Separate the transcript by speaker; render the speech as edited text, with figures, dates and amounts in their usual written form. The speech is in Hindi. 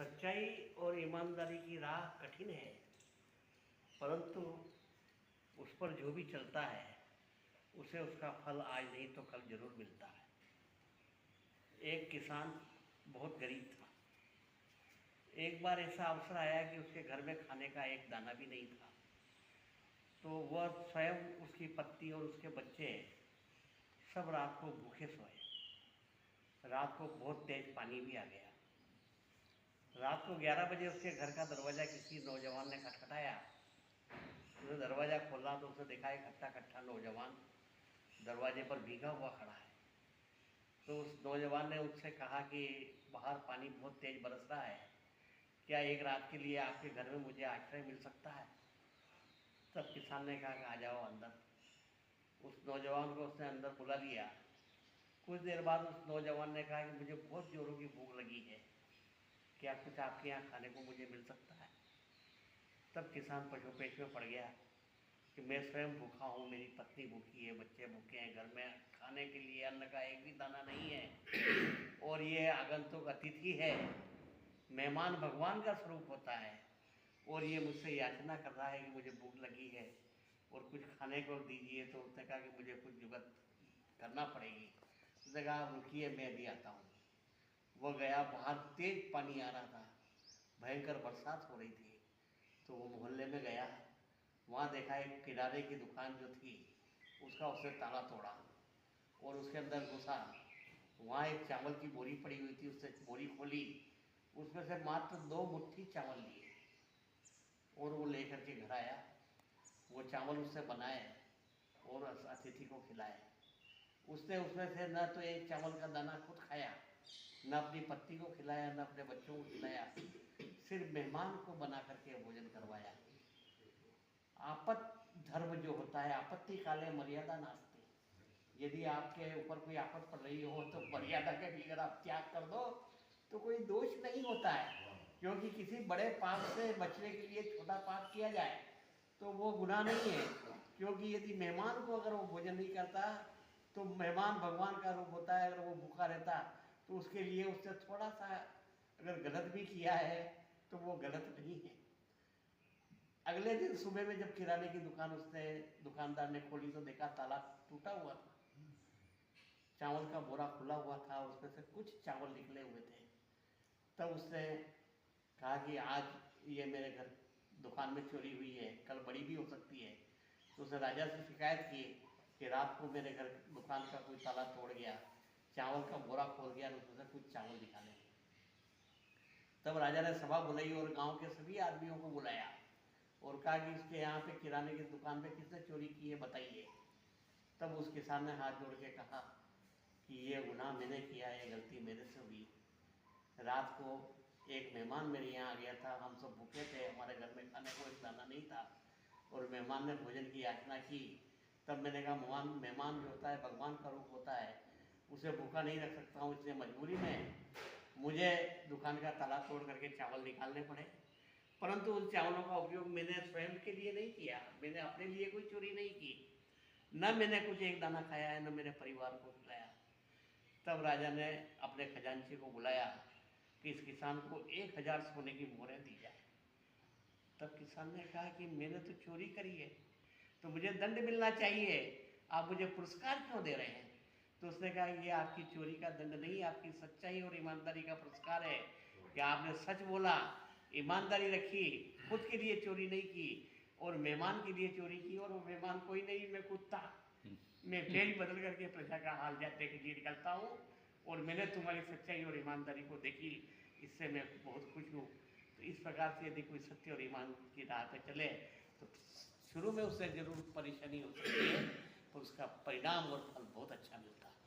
Speaker 1: सच्चाई और ईमानदारी की राह कठिन है, परंतु उस पर जो भी चलता है उसे उसका फल आज नहीं तो कल जरूर मिलता है। एक किसान बहुत गरीब था। एक बार ऐसा अवसर आया कि उसके घर में खाने का एक दाना भी नहीं था, तो वह स्वयं, उसकी पत्नी और उसके बच्चे सब रात को भूखे सोए। रात को बहुत तेज पानी भी आ गया। रात को 11 बजे उसके घर का दरवाज़ा किसी नौजवान ने खटखटाया। उसने दरवाज़ा खोला तो उसने देखा एक हट्टा कट्टा नौजवान दरवाजे पर भीगा हुआ खड़ा है। तो उस नौजवान ने उससे कहा कि बाहर पानी बहुत तेज बरस रहा है, क्या एक रात के लिए आपके घर में मुझे आश्रय मिल सकता है? तब किसान ने कहा कि आ जाओ अंदर। उस नौजवान को उसने अंदर बुला लिया। कुछ देर बाद उस नौजवान ने कहा कि मुझे बहुत जोरों की भूख लगी है, क्या कुछ आपके यहाँ खाने को मुझे मिल सकता है? तब किसान पशुपेश में पड़ गया कि मैं स्वयं भूखा हूँ, मेरी पत्नी भूखी है, बच्चे भूखे हैं, घर में खाने के लिए अन्न का एक भी दाना नहीं है, और ये आगंतुक अतिथि है। मेहमान भगवान का स्वरूप होता है और ये मुझसे याचना कर रहा है कि मुझे भूख लगी है और कुछ खाने को दीजिए। तो उसने कहा कि मुझे कुछ जुगत करना पड़ेगी। उसने कहा रुकिए, मैं भी आता हूँ। वो गया, बाहर तेज पानी आ रहा था, भयंकर बरसात हो रही थी। तो वो मोहल्ले में गया, वहाँ देखा एक किराने की दुकान जो थी उसका उसने ताला तोड़ा और उसके अंदर घुसा। वहाँ एक चावल की बोरी पड़ी हुई थी, उसने बोरी खोली, उसमें से मात्र 2 मुट्ठी चावल लिए और वो लेकर के घर आया। वो चावल उससे बनाए और अतिथि को खिलाए। उसने उसमें से न तो एक चावल का दाना खुद खाया, न अपनी पत्नी को खिलाया, न अपने बच्चों को खिलाया, सिर्फ मेहमान को बना करके भोजन करवाया। आपत धर्म जो होता है, आपत्ति काले मर्यादा नास्ते। यदि आपके ऊपर कोई आफत पड़ रही हो तो मर्यादा के भी अगर आप त्याग कर दो तो कोई दोष नहीं होता है, क्योंकि किसी बड़े पाप से बचने के लिए छोटा पाप किया जाए तो वो गुनाह नहीं है। क्योंकि यदि मेहमान को अगर वो भोजन नहीं करता तो मेहमान भगवान का रूप होता है, अगर वो भूखा रहता तो उसके लिए उससे थोड़ा सा अगर गलत भी किया है तो वो गलत नहीं है। अगले दिन सुबह में जब किराने की दुकान उसने दुकानदार ने खोली तो देखा ताला टूटा हुआ था, चावल का बोरा खुला हुआ था, उसमें से कुछ चावल निकले हुए थे। तब उसने कहा कि आज ये मेरे घर दुकान में चोरी हुई है, कल बड़ी भी हो सकती है। तो उसने राजा से शिकायत की कि रात को मेरे घर दुकान का कोई ताला तोड़ गया, चावल का बोरा खोल गया और उसमें से कुछ चावल निकाले। तब राजा ने सभा बुलाई और गांव के सभी आदमियों को बुलाया और कहा कि इसके यहाँ पे किराने की दुकान पे किसने चोरी की है, बताइए। तब उस किसान ने हाथ जोड़ के कहा कि ये गुनाह मैंने किया है, गलती मेरे से हुई। रात को एक मेहमान मेरे यहाँ आ गया था, हम सब भूखे थे, हमारे घर में खाने को एक दाना नहीं था और मेहमान ने भोजन की याचना की। तब मैंने कहा मेहमान जो होता है भगवान का रूप होता है, उसे भूखा नहीं रख सकता हूँ, इसलिए मजबूरी में मुझे दुकान का ताला तोड़ करके चावल निकालने पड़े। परंतु उन चावलों का उपयोग मैंने स्वयं के लिए नहीं किया, मैंने अपने लिए कोई चोरी नहीं की, न मैंने कुछ एक दाना खाया है, न मेरे परिवार को खिलाया। तब राजा ने अपने खजांची को बुलाया कि इस किसान को 1000 सोने की मोहरें दी जाए। तब किसान ने कहा कि मैंने तो चोरी करी है तो मुझे दंड मिलना चाहिए, आप मुझे पुरस्कार क्यों दे रहे हैं? तो उसने कहा ये आपकी चोरी का दंड नहीं, आपकी सच्चाई और ईमानदारी का पुरस्कार है कि आपने सच बोला, ईमानदारी रखी, खुद के लिए चोरी नहीं की और मेहमान के लिए चोरी की। और वो मेहमान कोई नहीं, मैं खुद था। मैं भेष बदल करके प्रजा का हाल देख के निकलता हूँ और मैंने तुम्हारी सच्चाई और ईमानदारी को देखी, इससे मैं बहुत खुश हूँ। तो इस प्रकार से यदि कोई सत्य और ईमान की राह पे चले तो शुरू में उससे जरूर परेशानी हो सकती है, पर उसका परिणाम और फल बहुत अच्छा मिलता है।